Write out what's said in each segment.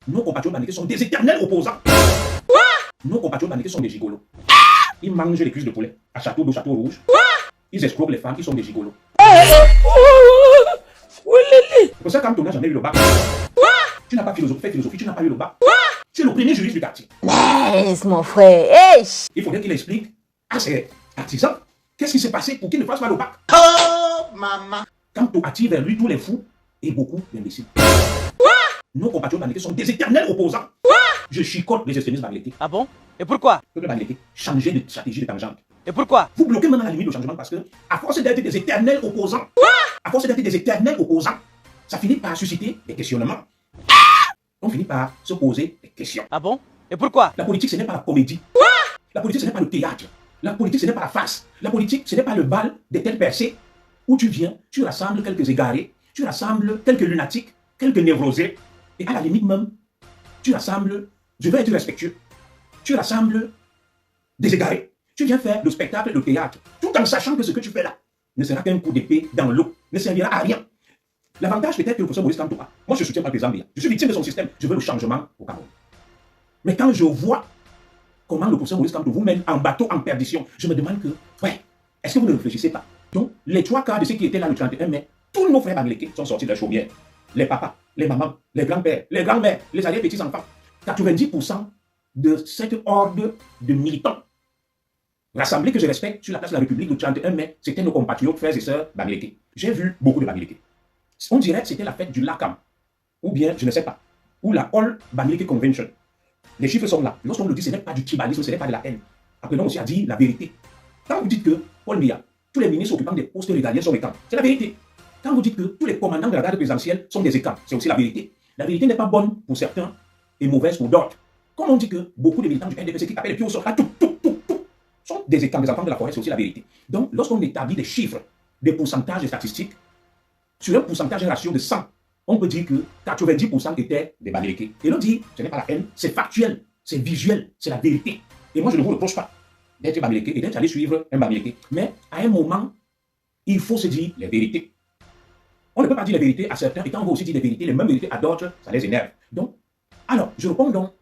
Nos compatriotes bamileke sont des éternels opposants. Nos compatriotes bamileke sont des gigolos. Ils mangent les cuisses de poulet à Château d'eau, Château Rouge. Ils escroquent les femmes, ils sont des gigolos. C'est pour ça que quand tu n'as jamais eu le bac, tu n'as pas fait philosophie, tu n'as pas eu le bac. Tu es le premier juriste du quartier. Laisse mon frère. Il faudrait qu'il explique à ses artisans qu'est-ce qui s'est passé pour qu'ils ne fassent pas le bac. Oh, maman. Quand tu attires vers lui tous les fous et beaucoup d'imbéciles. Nos compatriotes bamileke sont des éternels opposants. Je chicote les extrémistes bamileke. Ah bon? Et pourquoi? Peuple bamileke, changez de stratégie de tangente. Et pourquoi? Vous bloquez maintenant la limite du changement parce que, à force d'être des éternels opposants, ça finit par susciter des questionnements. On finit par se poser des questions. Ah bon? Et pourquoi? La politique, ce n'est pas la comédie. La politique, ce n'est pas le théâtre. La politique, ce n'est pas la farce. La politique, ce n'est pas le bal des têtes percées où tu viens, tu rassembles quelques égarés, tu rassembles quelques lunatiques, quelques névrosés, et à la limite même, tu rassembles, je vais être respectueux, tu rassembles des égarés. Tu viens faire le spectacle, le théâtre, tout en sachant que ce que tu fais là ne sera qu'un coup d'épée dans l'eau, ne servira à rien. L'avantage peut-être que le professeur Maurice Kamto a. Moi, je soutiens pas le président Biya. Je suis victime de son système. Je veux le changement au Cameroun. Mais quand je vois comment le professeur Maurice Kamto vous mène en bateau en perdition, je me demande que, ouais, est-ce que vous ne réfléchissez pas? Donc, les 3 quarts de ceux qui étaient là le 31 mai, tous nos frères bamileke sont sortis de la chaumière. Les papas, les mamans, les grands-pères, les grands-mères, les arrière-petits-enfants. 90% de cette horde de militants rassemblés que je respecte sur la place de la République le 31 mai, c'était nos compatriotes, frères et sœurs bamileke. J'ai vu beaucoup de bamileke. On dirait que c'était la fête du Lakam, ou bien, je ne sais pas, ou la All Bamileke Convention. Les chiffres sont là. Lorsqu'on le dit, ce n'est pas du tribalisme, ce n'est pas de la haine. Apprenons aussi à dire la vérité. Quand vous dites que Paul Biya, tous les ministres occupant des postes régaliens sont des camps, c'est la vérité. Quand vous dites que tous les commandants de la garde présidentielle sont des écams, c'est aussi la vérité. La vérité n'est pas bonne pour certains et mauvaise pour d'autres. Comme on dit que beaucoup de militants du NDPC qui tapent les pieds au sol, sont des écams, des enfants de la forêt, c'est aussi la vérité. Donc, lorsqu'on établit des chiffres, des pourcentages, des statistiques, sur un pourcentage, un ratio de 100, on peut dire que 90% étaient des bamileke. Et l'on dit, ce n'est pas la haine, c'est factuel, c'est visuel, c'est la vérité. Et moi, je ne vous reproche pas d'être bamileke et d'être allé suivre un bamileke. Mais à un moment, il faut se dire les vérités. On ne peut pas dire les vérités à certains, et quand on veut aussi dire les vérités, les mêmes vérités à d'autres, ça les énerve. Donc, alors, je réponds donc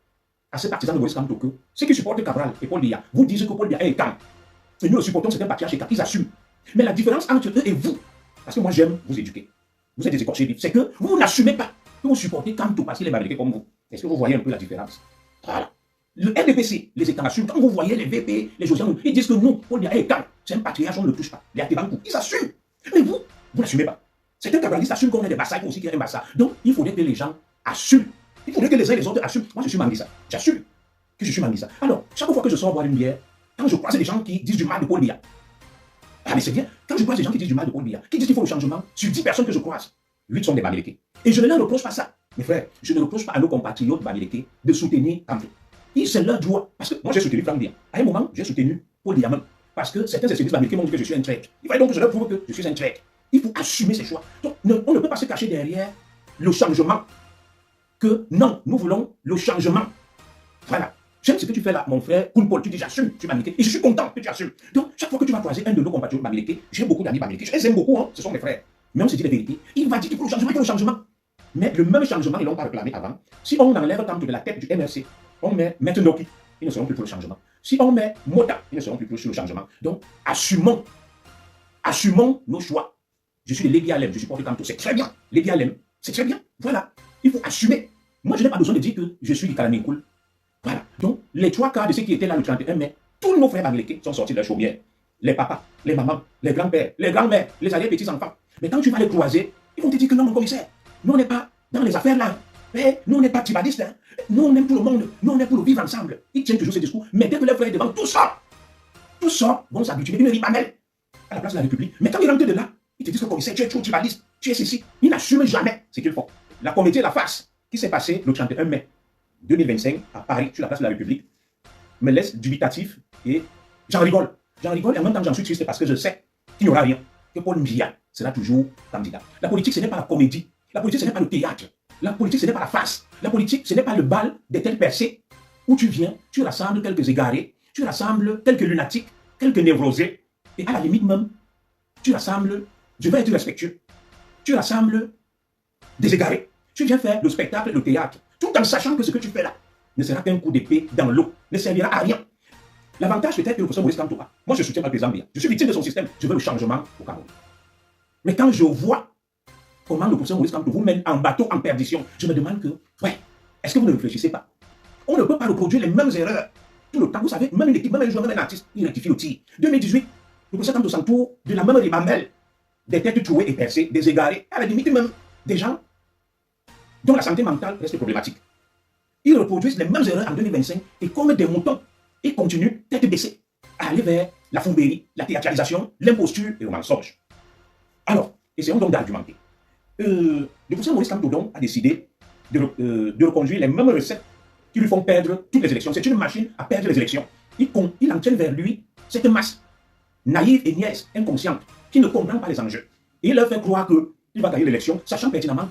à ces partisans de Maurice Kamto que ceux qui supportent Cabral et Paul Biya vous disent que Paul Biya est écam. Et nous le supportons, c'est un patriarche écam, ils assument. Mais la différence entre eux et vous, parce que moi j'aime vous éduquer, vous êtes des écorchés vifs, c'est que vous n'assumez pas que vous supportez Kamto parce qu'il est bamileke comme vous. Est-ce que vous voyez un peu la différence? Voilà. Le RDPC, les écams assument. Quand vous voyez les VP, les Josiane, ils disent que non, Paul Biya est écam, c'est un patriarche, on ne le touche pas. Les Atebankou, ils assument. Mais vous, vous n'assumez pas. C'est un cabraliste assume qu'on est des Bassai, aussi qu'il y a un Bassa. Donc, il faudrait que les gens assument. Il faudrait que les uns et les autres assument. Moi, je suis Manguissa. J'assume que je suis Manguissa. Alors, chaque fois que je sors boire une bière, quand je croise des gens qui disent du mal de Paul Biya, ah mais c'est bien, quand je croise des gens qui disent du mal de Paul Biya, qui disent qu'il faut le changement, sur 10 personnes que je croise, 8 sont des bamileke. Et je ne leur reproche pas ça. Mes frères, je ne reproche pas à nos compatriotes bamileke de soutenir Kamto. C'est leur droit. Parce que moi, j'ai soutenu Franck Biya. À un moment, j'ai soutenu Paul Biya même. Parce que certains extrémistes bamileke m'ont dit que je suis un traître. Il fallait donc que je leur prouve que je suis un traître. Il faut assumer ses choix. Donc, on ne peut pas se cacher derrière le changement. Que non, nous voulons le changement. Voilà. J'aime ce que tu fais là, mon frère Kounpol. Tu dis j'assume, tu es bamileke. Et je suis content que tu assumes. Donc, chaque fois que tu vas croiser un de nos compatriotes bamileke, j'ai beaucoup d'amis bamileke. Je les aime beaucoup, hein, ce sont mes frères. Mais on se dit la vérité. Il va dire qu'il faut le changement, il faut le changement. Mais le même changement, ils l'ont pas réclamé avant. Si on enlève Kamto de la tête du MRC, on met Metenoki, ils ne seront plus pour le changement. Si on met Mota, ils ne seront plus pour le changement. Donc, assumons nos choix. Je suis de Lévi Alem, je supporte Kamto, c'est très bien. Lévi Alem, c'est très bien. Voilà. Il faut assumer. Moi, je n'ai pas besoin de dire que je suis du Kalanékoul. Voilà. Donc, les 3 quarts de ceux qui étaient là le 31 mai, tous nos frères bamileke sont sortis de la chaumière. Les papas, les mamans, les grands-pères, les grands-mères, les arrière-petits-enfants. Mais quand tu vas les croiser, ils vont te dire que non, mon commissaire, nous, on n'est pas dans les affaires là. Mais nous, on n'est pas tribalistes. Hein. Nous, on aime tout le monde. Nous, on est pour le vivre ensemble. Ils tiennent toujours ce discours. Mais dès que les frères devant, tout ça vont s'habituer. Une ribamelle à la place de la République. Mais quand ils rentrent de là, ils te disent que commissaire, tu es trop tribaliste, tu es ceci. Ils n'assument jamais ce qu'ils font. La communauté La Farce, qui s'est passée le 31 mai 2025 à Paris, sur la place de la République, me laisse dubitatif et j'en rigole. J'en rigole et en même temps j'en suis triste parce que je sais qu'il n'y aura rien, que Paul Biya sera toujours candidat. La politique, ce n'est pas la comédie. La politique, ce n'est pas le théâtre. La politique, ce n'est pas la farce. La politique, ce n'est pas le bal des têtes percées où tu viens, tu rassembles quelques égarés, tu rassembles quelques lunatiques, quelques névrosés et à la limite même, tu rassembles, je vais être respectueux, tu rassembles des égarés. Tu viens faire le spectacle, le théâtre, tout en sachant que ce que tu fais là ne sera qu'un coup d'épée dans l'eau, ne servira à rien. L'avantage peut-être que le professeur Maurice Kamto a. Moi, je soutiens le président Biya. Je suis victime de son système. Je veux le changement au Cameroun. Mais quand je vois comment le professeur Maurice Kamto vous mène en bateau en perdition, je me demande que, ouais, est-ce que vous ne réfléchissez pas? On ne peut pas reproduire les mêmes erreurs tout le temps. Vous savez, même une équipe, même un joueur, même un artiste, il rectifie le tir. 2018, le professeur Kamto s'entoure de la même ribambelle, des têtes trouées et percées, des égarés, à la limite même des gens dont la santé mentale reste problématique. Ils reproduisent les mêmes erreurs en 2025 et comme des moutons, ils continuent tête baissée à aller vers la fourberie, la théâtralisation, l'imposture et le mensonge. Alors, essayons donc d'argumenter. Le professeur Maurice Kamto donc a décidé de reconduire les mêmes recettes qui lui font perdre toutes les élections. C'est une machine à perdre les élections. Il entraîne vers lui cette masse naïve et niaise, inconsciente, qui ne comprend pas les enjeux. Et il leur fait croire qu'il va gagner l'élection, sachant pertinemment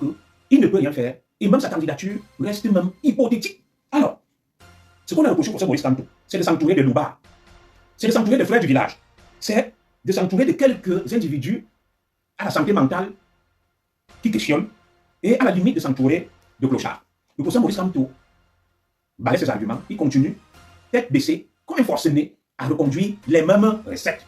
qu'il ne peut rien faire. Et même sa candidature reste même hypothétique. Alors, ce qu'on a reproché au professeur Maurice Kamto, c'est de s'entourer de loubards. C'est de s'entourer de frères du village. C'est de s'entourer de quelques individus à la santé mentale qui questionnent et à la limite de s'entourer de clochards. Le professeur Maurice Kamto balaie ses arguments, il continue, tête baissée, comme un forcené, à reconduire les mêmes recettes.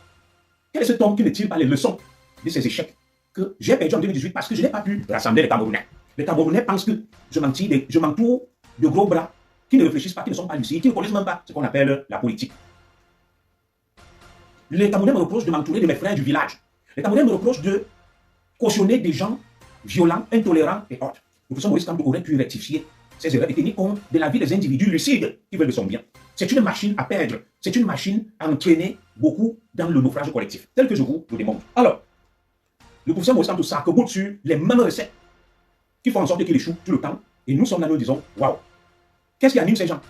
Quel est cet homme qui ne tire pas les leçons de ses échecs que j'ai perdu en 2018 parce que je n'ai pas pu rassembler les Camerounais? Les Camerounais pensent que je m'entoure de gros bras qui ne réfléchissent pas, qui ne sont pas lucides, qui ne connaissent même pas ce qu'on appelle la politique. Les Camerounais me reprochent de m'entourer de mes frères du village. Les Camerounais me reprochent de cautionner des gens violents, intolérants et autres. Le professeur Maurice Kamto aurait pu rectifier ces erreurs et tenir compte de la vie des individus lucides qui veulent de son bien. C'est une machine à perdre. C'est une machine à entraîner beaucoup dans le naufrage collectif, tel que je vous le démontre. Alors, le professeur Maurice Kamto s'arc-boute sur les mêmes recettes qui font en sorte qu'il échoue tout le temps. Et nous sommes là, nous disons, waouh, qu'est-ce qui anime ces gens?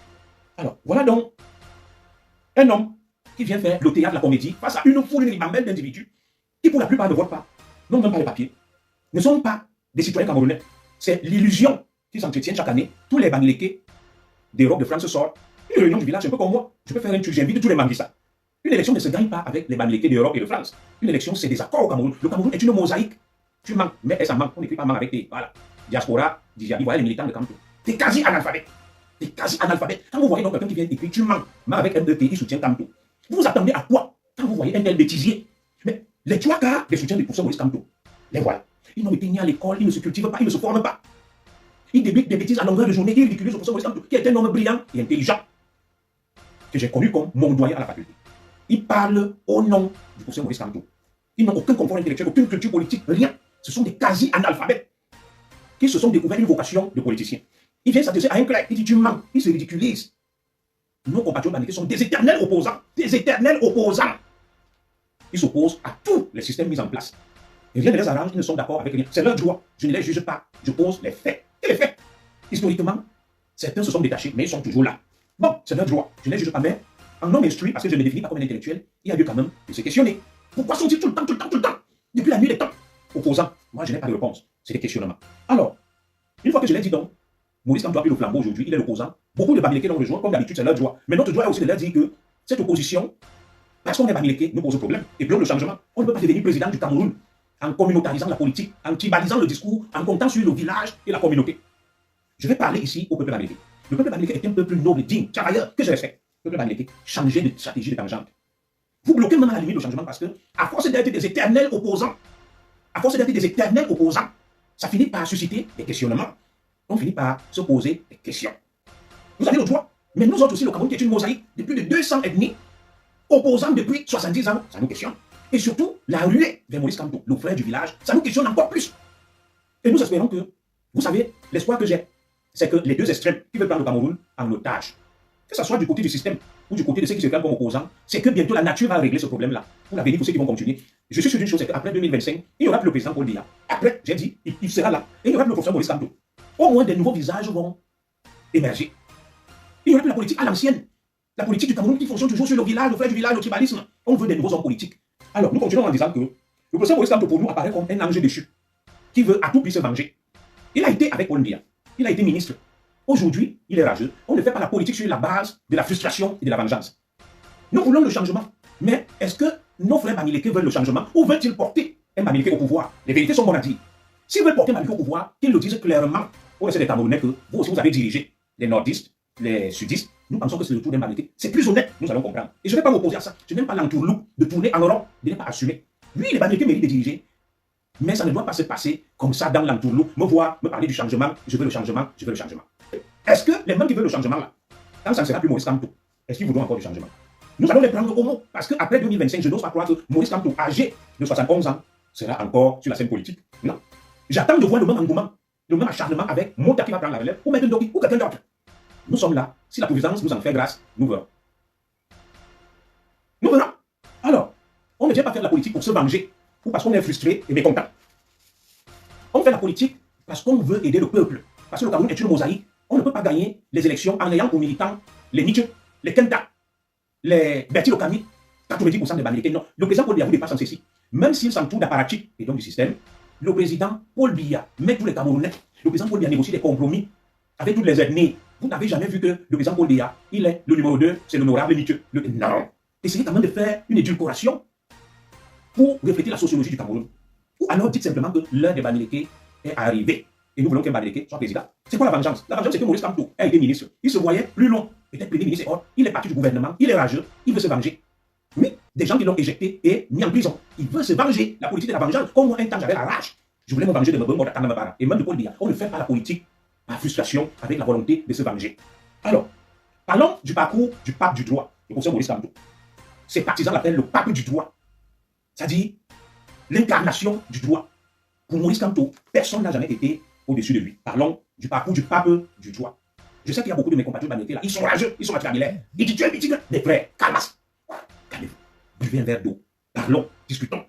Alors, voilà donc un homme qui vient faire le théâtre, la comédie, face à une foule, une ribambelle d'individus qui, pour la plupart, ne votent pas, n'ont même pas les papiers, ne sont pas des citoyens camerounais. C'est l'illusion qui s'entretiennent chaque année. Tous les Bamileke d'Europe, de France sortent. Une réunion du village, c'est un peu comme moi. Je peux faire un truc, j'invite tous les Mambisa. Une élection ne se gagne pas avec les Bamileke d'Europe et de France. Une élection, c'est des accords au Cameroun. Le Cameroun est une mosaïque. Tu manques, mais ça manque. On n'écrit pas manque avec tes. Voilà. Diaspora, Diaby, voilà les militants de Kamto. T'es quasi analphabète. T'es quasi analphabète. Quand vous voyez donc quelqu'un qui vient écrire, tu manques, mais avec MEP, il soutient Kamto. Vous vous attendez à quoi quand vous voyez un tel bêtisier? Mais les trois quarts des soutiens du professeur Maurice Kamto, les voilà. Ils n'ont été ni à l'école, ils ne se cultivent pas, ils ne se forment pas. Ils débitent des bêtises à longueur de journée, ils ridiculisent le professeur Maurice Kamto, qui est un homme brillant et intelligent, que j'ai connu comme mon doyen à la faculté. Ils parlent au nom du professeur Maurice Kamto. Ils n'ont aucun confort intellectuel, aucune culture politique, rien. Ce sont des quasi-analphabètes qui se sont découverts une vocation de politicien. Ils viennent s'adresser à un clerc, ils disent tu mens, ils se ridiculisent. Nos compatriotes banniqués sont des éternels opposants, des éternels opposants. Ils s'opposent à tous les systèmes mis en place. Et rien ne les arrange, ils ne sont d'accord avec rien. C'est leur droit, je ne les juge pas, je pose les faits. Et les faits, historiquement, certains se sont détachés, mais ils sont toujours là. Bon, c'est leur droit, je ne les juge pas, mais en non instruit, parce que je ne me définis pas comme un intellectuel, il y a lieu quand même de se questionner. Pourquoi sont-ils tout le temps, depuis la nuit des temps, opposants? Moi, je n'ai pas de réponse, c'est des questionnements. Alors, une fois que je l'ai dit donc, Maurice Kamto a pris le flambeau aujourd'hui, il est l'opposant. Beaucoup de Bamileke l'ont rejoint, comme d'habitude, c'est leur droit. Mais notre droit est aussi de leur dire que cette opposition, parce qu'on est Bamileke, nous pose problème et bloque le changement. On ne peut pas devenir président du Cameroun en communautarisant la politique, en tribalisant le discours, en comptant sur le village et la communauté. Je vais parler ici au peuple Bamileke. Le peuple Bamileke est un peuple noble, digne, travailleur, que je respecte. Le peuple Bamileke, changez de stratégie de tangente. Vous bloquez même à la limite le changement parce que, à force d'être des éternels opposants, ça finit par susciter des questionnements. On finit par se poser des questions. Vous avez le droit, mais nous autres aussi, le Cameroun qui est une mosaïque de plus de 200 ethnies, opposants depuis 70 ans, ça nous questionne. Et surtout, la ruée vers Maurice Kamto, le frère du village, ça nous questionne encore plus. Et nous espérons que, vous savez, l'espoir que j'ai, c'est que les deux extrêmes qui veulent prendre le Cameroun en otage, que ce soit du côté du système ou du côté de ceux qui se regardent comme opposants, c'est que bientôt la nature va régler ce problème-là. Pour l'avenir, pour ceux qui vont continuer. Je suis sûr d'une chose, c'est qu'après 2025, il n'y aura plus le président Paul Biya. Après, j'ai dit, il sera là. Et il n'y aura plus le professeur Maurice Kamto. Au moins, des nouveaux visages vont émerger. Il n'y aura plus la politique à l'ancienne. La politique du Cameroun qui fonctionne toujours sur le village, le frère du village, le tribalisme. On veut des nouveaux hommes politiques. Alors, nous continuons en disant que le professeur Maurice Kamto, pour nous, apparaît comme un ange déchu qui veut à tout prix se venger. Il a été avec Paul Biya. Il a été ministre. Aujourd'hui, il est rageux. On ne fait pas la politique sur la base de la frustration et de la vengeance. Nous voulons le changement. Mais est-ce que nos frères Bamileke veulent le changement ou veulent-ils porter un Bamileke au pouvoir? Les vérités sont bonnes à dire. S'ils veulent porter un Bamileke au pouvoir, qu'ils le disent clairement. au reste des Camerounais que vous aussi vous avez dirigé les nordistes, les sudistes. Nous pensons que c'est le tour d'un banalité. C'est plus honnête, nous allons comprendre. Et je ne vais pas m'opposer à ça. Je n'aime pas l'entourloupe de tourner en Europe, de ne pas assumer. Oui, les banalités méritent de diriger. Mais ça ne doit pas se passer comme ça dans l'entourloupe. Me voir, me parler du changement, je veux le changement, je veux le changement. Est-ce que les mêmes qui veulent le changement là, quand ça ne sera plus Maurice Kamto, est-ce qu'ils voudront encore du changement? Nous allons les prendre au mot. Parce qu'après 2025, je n'ose pas croire que Maurice Kamto, âgé de 71 ans, sera encore sur la scène politique. Non. J'attends de voir le même engouement, le même acharnement avec Mota qui va prendre la relève, ou Maître Ndoki, ou quelqu'un d'autre. Nous sommes là. Si la Providence nous en fait grâce, nous verrons. Nous verrons. Alors, on ne vient pas faire de la politique pour se venger, ou parce qu'on est frustré et mécontent. On fait la politique parce qu'on veut aider le peuple. Parce que le Cameroun est une mosaïque. On ne peut pas gagner les élections en ayant aux militants les Nietzsche, les Kenta, les Bertil Okami, 90% des banalités. Non, le président Paul Biya vous dépasse en ceci. Même s'il s'entoure d'apparatchiks et donc du système, le président Paul Biya met tous les Camerounais. Le président Paul Biya négocie des compromis avec toutes les ethnies. Vous n'avez jamais vu que le président Paul Biya, il est le numéro 2, c'est l'honorable Nietzsche. Non. Essayez quand même de faire une édulcoration pour refléter la sociologie du Cameroun. Ou alors dites simplement que l'heure des banalités est arrivée. Et nous voulons qu'un banalité soit président. C'est quoi la vengeance? La vengeance, c'est que Maurice Kamto a été ministre. Il se voyait plus long. Peut-être premier ministre et autres. Il est parti du gouvernement. Il est rageux. Il veut se venger. Oui, des gens qui l'ont éjecté et mis en prison. Il veut se venger. La politique de la vengeance. Comme moi, un temps, j'avais la rage. Je voulais me venger de Mbembo Tanamabara. Et même de Paul Biya. On ne fait pas la politique par frustration avec la volonté de se venger. Alors, parlons du parcours du pape du droit, le professeur Maurice Kamto. Ses partisans l'appellent le pape du droit. C'est-à-dire l'incarnation du droit. Pour Maurice Kamto, personne n'a jamais été au-dessus de lui. Parlons du parcours du pape du droit. Je sais qu'il y a beaucoup de mes compatriotes banalités là. Ils sont rageux, ils sont machiavéliques. Ils disent, des frères, calmas. Calmez-vous. Buvez un verre d'eau. Parlons, discutons.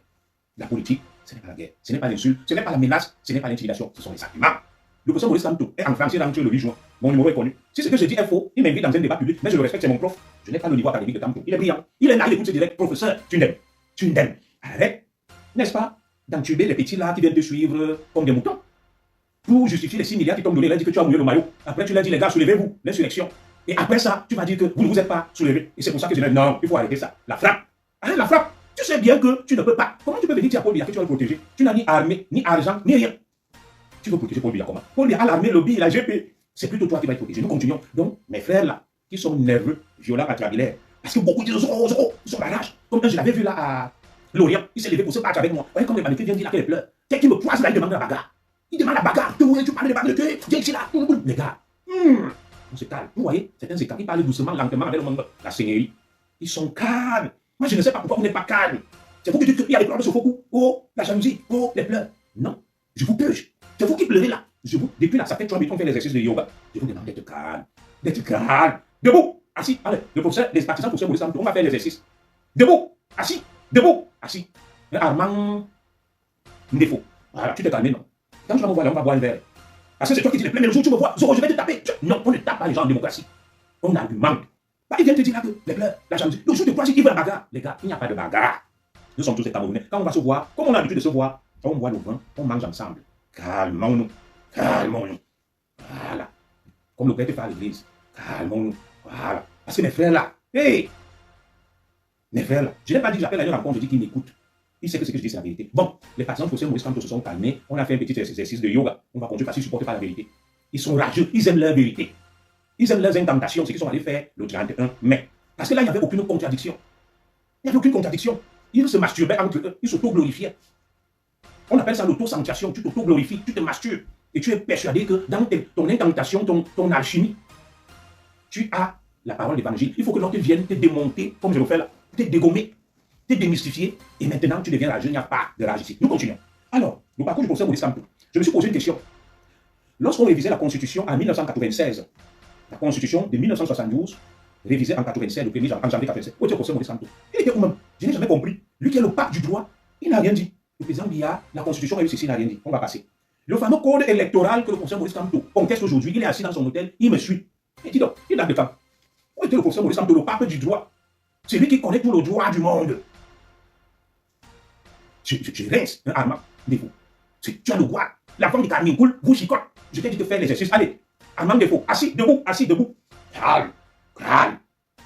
La politique, ce n'est pas la guerre, ce n'est pas l'insulte, ce n'est pas la menace, ce n'est pas l'intimidation, ce sont les arguments. Le professeur Maurice Kamto est en français rentré le 8 juin. Mon numéro est connu. Si ce que je dis est faux, il m'invite dans un débat public, mais je le respecte, c'est mon prof. Je n'ai pas le niveau académique de Kamto. Il est brillant. Il est là, il écoute ce direct. Professeur, tu n'aimes. Tu n'aimes. Arrête. N'est-ce pas? D'entuber les petits là qui viennent te suivre comme des moutons. Pour justifier les 6 milliards qui t'ont donné, là, dit que tu as mouillé le maillot. Après, tu leur dis, les gars, soulevez-vous, l'insurrection. Et après ça, tu vas dire que vous ne vous êtes pas soulevés. Et c'est pour ça que je dis, non, il faut arrêter ça. La frappe. Arrête la frappe. Tu sais bien que tu ne peux pas. Comment tu peux venir dire à Paul Biya que tu vas le protéger? Tu n'as ni armée, ni argent, ni rien. Tu veux protéger Paul Biya comment? Paul Biya a l'armée, le lobby, la GP. C'est plutôt toi qui vas être protégé. Nous continuons. Donc, mes frères là, qui sont nerveux, violents, machiavéliques, parce que beaucoup disent, ils sont barrage. Comme un, je l'avais vu là à Lorient, il s'est levé pour se battre avec moi. Vous voyez comme les banalités viennent dire là qu'elle pleure. Dès qu'il me poise là, il demande la bagarre. Il demande la bagarre. Tu parles de banalité. Viens ici là. Les gars, on se calme. Vous voyez, certains écarts, ils parlent doucement, lentement avec le monde. La seigneurie. Ils sont calmes. Moi, je ne sais pas pourquoi vous n'êtes pas calme. C'est vous qui dites qu'il y a des pleurs de Sofoku. Oh, la jalousie. Oh, les pleurs. Non, je vous purge. C'est vous qui pleurez là. Je vous, depuis là, ça fait 3 minutes qu'on fait l'exercice de yoga. Je vous demande d'être calme. D'être calme. Debout. Assis. Allez, le professeur, les partisans pour Maurice Kamto, on va faire l'exercice. Debout. Assis. Debout. Assis. Armand Ndefo. Voilà, tu t'es calmé, non? Quand tu vas me voir là, on va boire un verre. Parce que c'est toi qui dis les pleins, mais le jour où tu me vois, Zoro, je vais te taper. Non, on ne tape pas les gens en démocratie. On argumente. Bah, il vient te dire là que les pleurs, la jalousie. Le jour de toi, il veut la bagarre. Les gars, il n'y a pas de bagarre. Nous sommes tous des Camerounais. Quand on va se voir, comme on a l'habitude de se voir, on boit le vin, on mange ensemble. Calmons-nous. Calmons-nous. Voilà. Comme le père te fait à l'église. Calmons-nous. Voilà. Parce que mes frères là, hey! Mes frères là, je n'ai pas dit que j'appelle à une rencontre, je dis qu'ils m'écoutent. Il sait que ce que je dis, c'est la vérité. Bon, les partisans de Maurice Kamto se sont calmés. On a fait un petit exercice de yoga. On va continuer parce qu'ils ne supportent pas la vérité. Ils sont rageux. Ils aiment leur vérité. Ils aiment leurs incantations. C'est qu'ils sont allés faire le 31 mai. Parce que là, il n'y avait aucune contradiction. Il n'y avait aucune contradiction. Ils se masturbaient entre eux. Ils s'auto-glorifiaient. On appelle ça l'auto-sanctiation. Tu t'auto-glorifies. Tu te masturbes. Et tu es persuadé que dans ton incantation, ton alchimie, tu as la parole d'évangile. Il faut que l'autre vienne te démonter, comme je le fais là, te dégommer, te démystifier, et maintenant tu deviens rageux, il n'y a pas de rage ici. Nous continuons. Alors, le parcours du professeur Maurice Kamto. Je me suis posé une question. Lorsqu'on révisait la Constitution en 1996, la Constitution de 1972, révisée en 1996, le 1er janvier 1996, où était le professeur Maurice Kamto? Il était où même? Je n'ai jamais compris. Lui qui est le pape du droit, il n'a rien dit. Le président Biya, la Constitution a eu ceci, il n'a rien dit. On va passer. Le fameux code électoral que le professeur Maurice Kamto conteste aujourd'hui, il est assis dans son hôtel, il me suit. Et dis donc, il date de quand? Où était le professeur Maurice Kamto, le pape du droit? C'est lui qui connaît tout le droit du monde. Je reste un Armand Ndefo. Tu as le droit. La femme de Carmine Cool vous chicote. Je t'ai dit de faire l'exercice. Allez, Armand Ndefo, assis, debout, assis, debout. Calme, calme,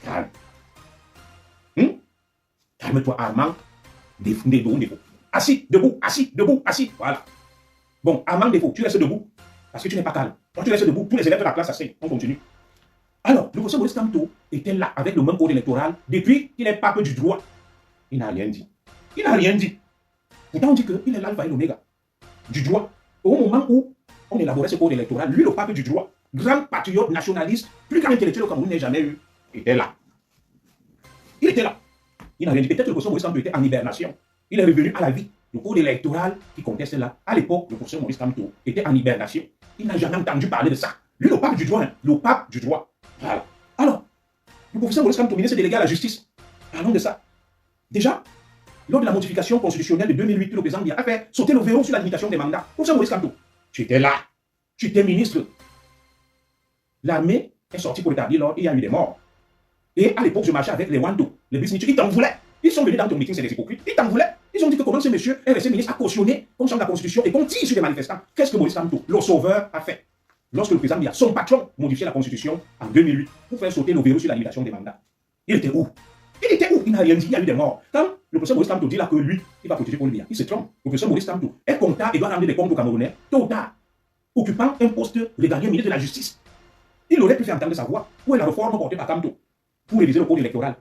calme. Calme-toi, Armand Ndefo. Assis, debout, assis, debout, assis. Voilà. Bon, Armand Ndefo, tu restes debout parce que tu n'es pas calme. Quand tu restes debout, tous les élèves de la classe s'asseyent. On continue. Alors, le professeur Maurice Kamto était là avec le même code électoral depuis qu'il est pape du droit. Il n'a rien dit. Il n'a rien dit. Pourtant, on dit qu'il est l'alpha et l'oméga du droit. Au moment où on élaborait ce code électoral, lui, le pape du droit, grand patriote nationaliste, plus grand intellectuel au Cameroun n'ait jamais eu, était là. Il était là. Il n'a rien dit. Peut-être que le professeur Maurice Kamto était en hibernation. Il est revenu à la vie. Le code électoral qui conteste là, à l'époque, le professeur Maurice Kamto était en hibernation. Il n'a jamais entendu parler de ça. Lui, le pape du droit, hein, le pape du droit. Voilà. Alors, le professeur Maurice Kamto, ministre délégué à la justice. Parlons de ça. Déjà, lors de la modification constitutionnelle de 2008, le président Biya a fait sauter le verrou sur la limitation des mandats. Professeur Maurice Kamto, tu étais là. Tu étais ministre. L'armée est sortie pour établir l'ordre et il y a eu des morts. Et à l'époque, je marchais avec les Wando, les Bisnichu, ils t'en voulaient. Ils sont venus dans ton meeting, c'est des hypocrites. Ils t'en voulaient. Ils ont dit que comment ce monsieur est resté ministre, a cautionné qu'on change la constitution et qu'on tire sur les manifestants. Qu'est-ce que Maurice Kamto, le sauveur, a fait? Lorsque le président Biya, son patron, modifiait la constitution en 2008 pour faire sauter le verrou sur la limitation des mandats. Il était où? Il était où? Il n'a rien dit, il y a eu des morts. Quand le professeur Maurice Kamto dit là que lui, il va protéger pour le Biya, il se trompe. Le professeur Maurice Kamto est comptable et doit rendre des comptes aux Camerounais, tôt ou tard, occupant un poste régalien ministre de la Justice. Il aurait pu faire entendre sa voix. Où est la réforme portée par Kamto pour réviser le code électoral?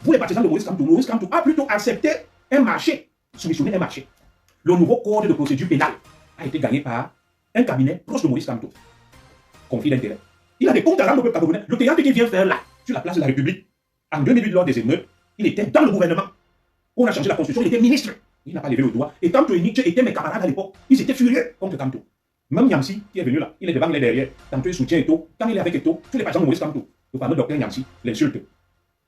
Vous, les partisans de Maurice Kamto a plutôt accepté un marché, soumissionné un marché. Le nouveau code de procédure pénale a été gagné par un cabinet proche de Maurice Kamto. Conflit d'intérêt. Il a des comptes à rendre au peuple camerounais. Le théâtre qu'il vient faire là, sur la place de la République, en 2008, lors des émeutes, il était dans le gouvernement. On a changé la constitution, il était ministre. Il n'a pas levé le doigt. Et Kamto et Nietzsche étaient mes camarades à l'époque. Ils étaient furieux contre Kamto. Même Nyamsi, qui est venu là, il est devant, il est derrière. Kamto il soutient Eto. Quand il est avec Eto, tous les partisans de Maurice Kamto, le fameux docteur Nyamsi, l'insulte.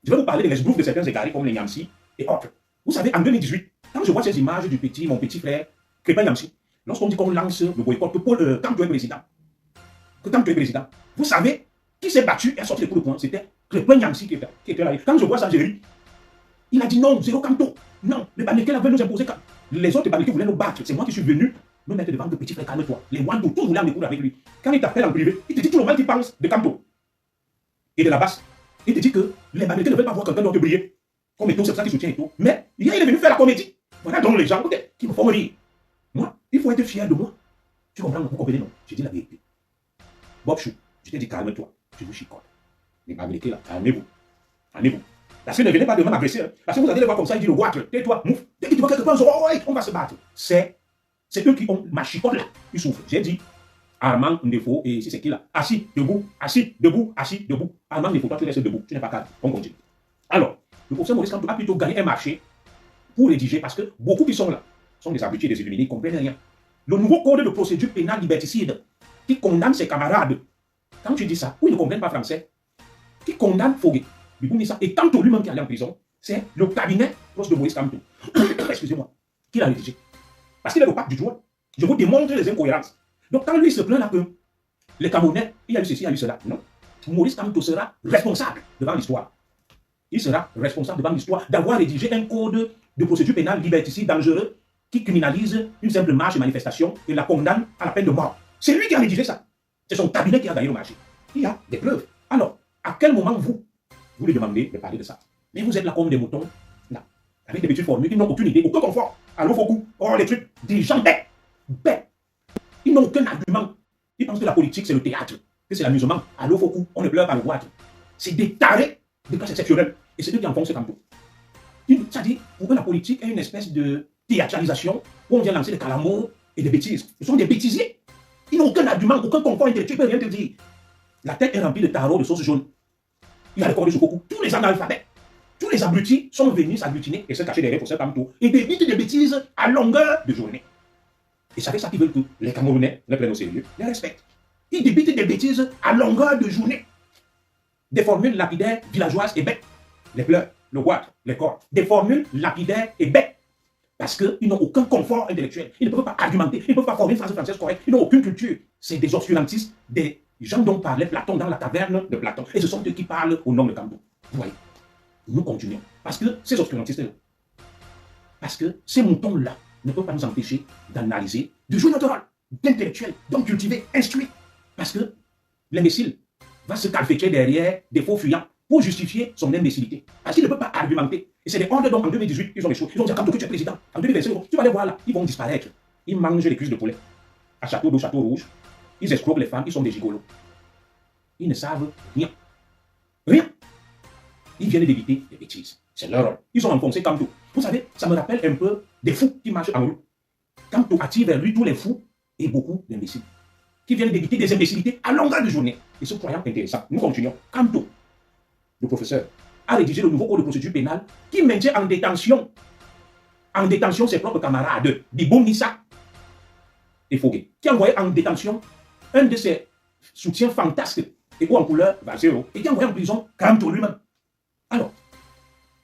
Je vais vous parler des esbroufs de certains égarés comme les Nyamsi et autres. Vous savez, en 2018, quand je vois ces images du petit, mon petit frère, Crépin Nyamsi, lorsqu'on dit qu'on lance le boycott, que Kamto est président, vous savez qui s'est battu et a sorti les coups de poing? C'était Crépin Nyamsi qui était là. Quand je vois ça, j'ai ri. Il a dit non, zéro Kamto. Non, les Bamileke veulent nous imposer. Les autres Bamileke voulaient nous battre. C'est moi qui suis venu me mettre devant le petit frère, calme-toi. Les Wando, tous voulaient me courir avec lui. Quand il t'appelle en privé, il te dit tout le mal qu'il pense de Kamto et de la basse. Il te dit que les Bamileke ne veulent pas voir quelqu'un d'autre briller. Comme Eto, c'est pour ça qu'il soutient Eto. Mais hier, il est venu faire la comédie. Voilà donc les gens qui me font rire. Moi, il faut être fier de moi. Tu comprends? Vous comprenez, non? J'ai dit la vérité. Bob Chou, je t'ai dit calme-toi. Tu nous chicotes. Les Bamileke là, calmez-vous. Calmez-vous. Parce que ne venez pas de m'agresser. Hein. Parce que vous allez les voir comme ça, il dit le guatre. Tais-toi, mouf. Dès que tu vois quelque chose, on va se battre. C'est eux qui ont ma chicote là. Ils souffrent. J'ai dit Armand Ndefo et ici c'est qui là? Assis, debout, assis, debout, assis, debout. Armand Ndefo, toi tu restes debout. Tu n'es pas calme. On continue. Alors, le professeur Maurice Kamto a plutôt gagné un marché pour rédiger parce que beaucoup qui sont là sont des abrutis, des illuminés, ils ne comprennent rien. Le nouveau code de procédure pénale liberticide qui condamne ses camarades. Quand tu dis ça, ou ils ne comprennent pas français, qui condamne Fogué, et Kamto lui-même qui est allé en prison, c'est le cabinet proche de Maurice Kamto, excusez-moi, qui l'a rédigé. Parce qu'il est le pape du droit. Je vous démontre les incohérences. Donc quand lui se plaint là que les Camerounais, il y a eu ceci, il y a eu cela, non. Maurice Kamto sera responsable devant l'histoire. Il sera responsable devant l'histoire d'avoir rédigé un code de procédure pénale liberticide dangereux qui criminalise une simple marche et manifestation et la condamne à la peine de mort. C'est lui qui a rédigé ça. C'est son cabinet qui a gagné le marché. Il y a des preuves. Alors, à quel moment vous lui demandez de parler de ça? Mais vous êtes là comme des moutons, là, avec des petites formules, ils n'ont aucune idée, aucun confort. Allô, Fokou, oh, les trucs, des gens bêtes, bêtes. Ils n'ont aucun argument. Ils pensent que la politique, c'est le théâtre, que c'est l'amusement. Allô, Fokou, on ne pleure pas le boîte. C'est des tarés de cas exceptionnels. Et c'est eux qui en font ce campo. C'est-à-dire, pour eux, la politique est une espèce de théâtralisation où on vient lancer des calamots et des bêtises. Ce sont des bêtisiers. Ils n'ont aucun argument, aucun confort intellectuel, ils ne peuvent rien te dire. La tête est remplie de tarots, de sauce jaune. Il y a le corps de Sokoku. Tous les analphabètes, tous les abrutis sont venus s'agglutiner et se cacher derrière pour ce campo et débitent des bêtises à longueur de journée. Et c'est avec ça qu'ils veulent que les Camerounais les prennent au sérieux, les respectent. Ils débitent des bêtises à longueur de journée. Des formules lapidaires, villageoises et bêtes. Les pleurs, le guatre, les corps. Des formules lapidaires et bêtes. Parce qu'ils n'ont aucun confort intellectuel. Ils ne peuvent pas argumenter. Ils ne peuvent pas former une phrase française correcte. Ils n'ont aucune culture. C'est des obscurantistes, des gens dont parlait Platon dans la caverne de Platon. Et ce sont eux qui parlent au nom de Kamto. Vous voyez. Nous continuons. Parce que ces obscurantistes-là, parce que ces moutons-là ne peuvent pas nous empêcher d'analyser, de jouer notre rôle d'intellectuel, d'homme cultivé, instruit. Parce que l'imbécile va se calfétrer derrière des faux fuyants pour justifier son imbécilité. Parce qu'il ne peut pas argumenter. Et c'est des ordres dont en 2018, ils ont échoué. Ils ont dit à Kamto que tu es président. En 2025, tu vas les voir là, ils vont disparaître. Ils mangent les cuisses de poulet. À Château d'eau, Château Rouge, ils escroquent les femmes, ils sont des gigolos. Ils ne savent rien. Rien. Ils viennent d'éviter des bêtises. C'est leur rôle. Ils ont enfoncé Kamto. Vous savez, ça me rappelle un peu des fous qui marchent en roue. Kamto attire vers lui tous les fous et beaucoup d'imbéciles qui viennent d'éviter des imbécilités à longueur de journée. Et se croyant intéressant. Nous continuons. Kamto, le professeur, a rédigé le nouveau code de procédure pénale qui maintient en détention ses propres camarades, Biboum Nissa et Fogué, qui a envoyé en détention un de ses soutiens fantasques et en couleur Valsero, et qui a envoyé en prison Kamto lui-même. Alors,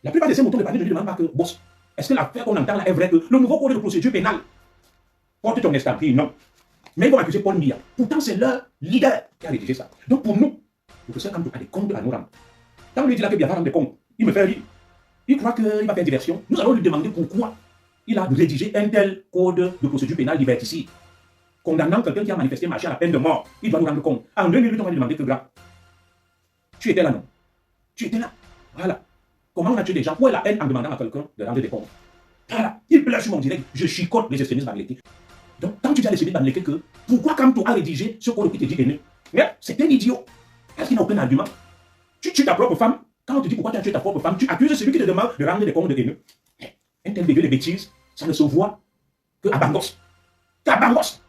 la plupart de ces moutons de panier ne lui demandent pas que, boss, est-ce que l'affaire qu'on entend là est vraie que le nouveau code de procédure pénale porte ton estampille? Non. Mais ils vont accuser Paul Biya. Pourtant, c'est leur leader qui a rédigé ça. Donc, pour nous, le professeur Kamto a des comptes à nous rendre. Quand on lui dit là que Biya va rendre des comptes, il me fait rire. Il croit qu'il va faire diversion. Nous allons lui demander pourquoi il a rédigé un tel code de procédure pénale liberticide. Condamnant quelqu'un qui a manifesté marcher à la peine de mort. Il doit nous rendre compte. En 2 minutes, on va lui demander que, grand, tu étais là, non? Tu étais là. Voilà. Comment on a tué des gens? Où est la haine en demandant à quelqu'un de rendre des comptes? Voilà. Il pleure sur mon direct. Je chicote les extrémistes bamileke. Donc, quand tu dis à l'extrémiste bamileke que pourquoi Kamto a rédigé ce code qui te dit haineux? Mais c'est un idiot. Est-ce qu'il n'a aucun argument? Tu tues ta propre femme. Quand on te dit pourquoi tu as tué ta propre femme, tu accuses celui qui te demande de rendre des comptes de haineux. Un tel dégueu de bêtises, ça ne se voit qu'à Bangos. Qu'à Bangos.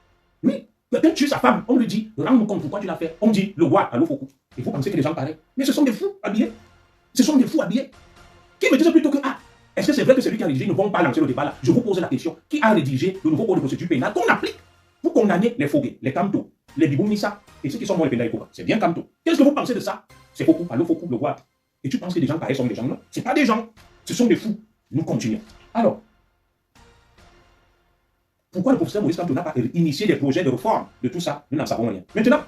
Oui. Quelqu'un tue sa femme, on lui dit, rends-nous compte pourquoi tu l'as fait. On dit, le roi à l'Ofoku. Et vous pensez que les gens pareils. Mais ce sont des fous habillés. Ce sont des fous habillés. Qui me disent plutôt que, est-ce que c'est vrai que celui qui a rédigé, ne vont pas lancer le débat là? Je vous pose la question. Qui a rédigé le nouveau code de procédure pénale qu'on applique pour condamner les Fogué, les Kamto, les Biboum Nissa et ceux qui sont morts les pénales et c'est bien Kamto. Qu'est-ce que vous pensez de ça? C'est Foku, à l'Ofoku, le roi. Et tu penses que des gens pareils sont des gens? Non, ce n'est pas des gens. Ce sont des fous. Nous continuons. Alors, pourquoi le professeur Maurice Kamto n'a pas initié des projets de réforme de tout ça? Nous n'en savons rien. Maintenant,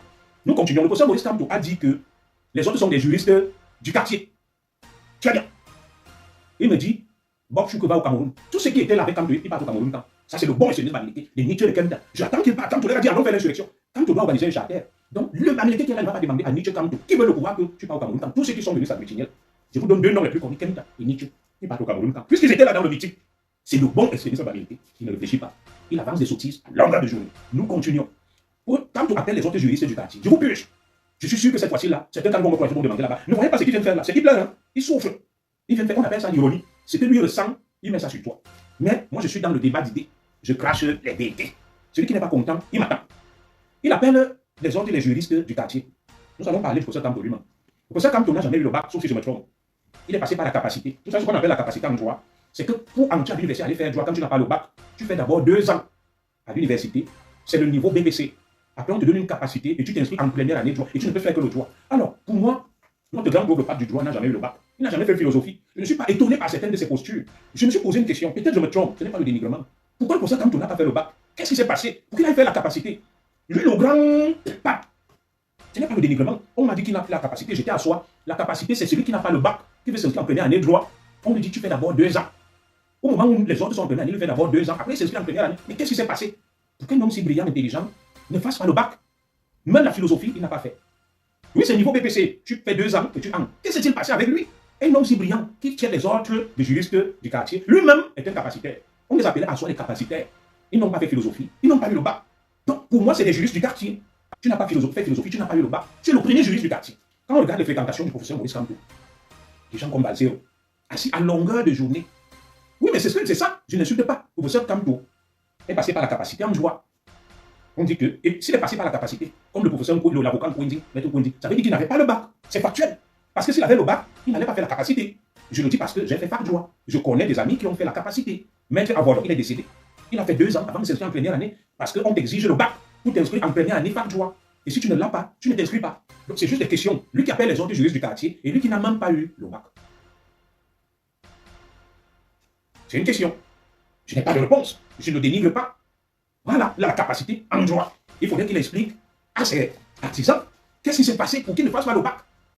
nous continuons. Le professeur Maurice Kamto a dit que les autres sont des juristes du quartier. Très bien. Il me dit, Bob Chouke va au Cameroun. Tout ce qui était là avec Kamto, il part au Cameroun. Ça, c'est le bon extrémisme bamileke, les Nietzsche de Kemda. J'attends qu'il parte. Kamto leur a dit, allons faire l'insurrection. Kamto doit organiser un charter. Donc, le bamileke qui est là ne va pas demander à Nietzsche Kamto, qui veut le pouvoir que tu pars au Cameroun. Tous ceux qui sont venus à Brétigny, je vous donne 2 noms les plus connus, Kemda et Nietzsche. Ils partent au Cameroun. Puisqu'ils étaient là dans le meeting, c'est le bon extrémisme bamileke qui ne réfléchit pas. Il avance des sottises à longueur de journée. Nous continuons. Kamto appelle les autres juristes du quartier. Je vous purge. Je suis sûr que cette fois-ci-là, certains quand vont me demander là-bas. Ne voyez pas ce qu'ils viennent faire là. C'est qu'ils pleurent, hein. Ils souffrent. Ils viennent faire, on appelle ça l'ironie. Ce que lui ressent, il met ça sur toi. Mais moi, je suis dans le débat d'idées. Je crache les vérités. Celui qui n'est pas content, il m'attend. Il appelle les autres, les juristes du quartier. Nous allons parler du professeur Kamto lui-même. Le professeur Kamto n'a jamais eu le bac, sauf si je me trompe. Il est passé par la capacité. Tout ça, ce qu'on appelle la capacité en droit, c'est que pour entrer à l'université, aller faire droit, quand tu n'as pas le bac, tu fais d'abord 2 ans à l'université. C'est le niveau BPC. Après, on te donne une capacité et tu t'inscris en première année de droit et tu ne peux faire que le droit. Alors, pour moi, notre grand gros pape du droit n'a jamais eu le bac. Il n'a jamais fait philosophie. Je ne suis pas étonné par certaines de ses postures. Je me suis posé une question. Peut-être je me trompe. Ce n'est pas le dénigrement. Pourquoi le professeur Kamto n'a pas fait le bac? Qu'est-ce qui s'est passé? Pour qu'il aille faire la capacité? Lui, le grand pape. Ce n'est pas le dénigrement. On m'a dit qu'il n'a pas la capacité. J'étais à soi. La capacité, c'est celui qui n'a pas le bac, qui veut s'inscrire en première année de droit. On lui dit, tu fais d'abord 2 ans. Au moment où les autres sont en première année, il fait d'abord 2 ans. Après, il s'inscrit en première année. Mais qu'est-ce qui s'est passé? Pour qu'un homme si brillant, intelligent, ne fasse pas le bac? Même la philosophie, il n'a pas fait. Oui, c'est niveau BPC. Tu fais 2 ans et tu en. Qu'est-ce qui s'est passé avec lui? Un homme si brillant qui tient les ordres des juristes du quartier. Lui-même est un capacitaire. On les appelait à soi des capacitaires. Ils n'ont pas fait philosophie. Ils n'ont pas eu le bac. Donc, pour moi, c'est des juristes du quartier. Tu n'as pas fait philosophie, tu n'as pas eu le bac. Tu es le premier juriste du quartier. Quand on regarde les fréquentations du professeur Maurice Kamto, des gens comme Balzero, assis à longueur de journée. Oui, mais c'est ça. Je n'insulte pas. Le professeur Kamto est passé par la capacité en droit. On dit que, et s'il est passé par la capacité, comme le professeur l'avocat Kouindi, Maître Kouindi, ça veut dire qu'il n'avait pas le bac. C'est factuel. Parce que s'il avait le bac, il n'allait pas faire la capacité. Je le dis parce que j'ai fait fac droit. Je connais des amis qui ont fait la capacité. Maître Avodon, il est décédé. Il a fait 2 ans avant de s'inscrire en première année parce qu'on t'exige le bac pour t'inscrire en première année fac droit. Et si tu ne l'as pas, tu ne t'inscris pas. Donc c'est juste des questions. Lui qui appelle les autres juristes du quartier et lui qui n'a même pas eu le bac. C'est une question. Je n'ai pas de réponse. Je ne dénigre pas. Voilà, la capacité en droit. Il faudrait qu'il explique à ses artisans qu'est-ce qui s'est passé pour qu'ils ne fassent pas le bac.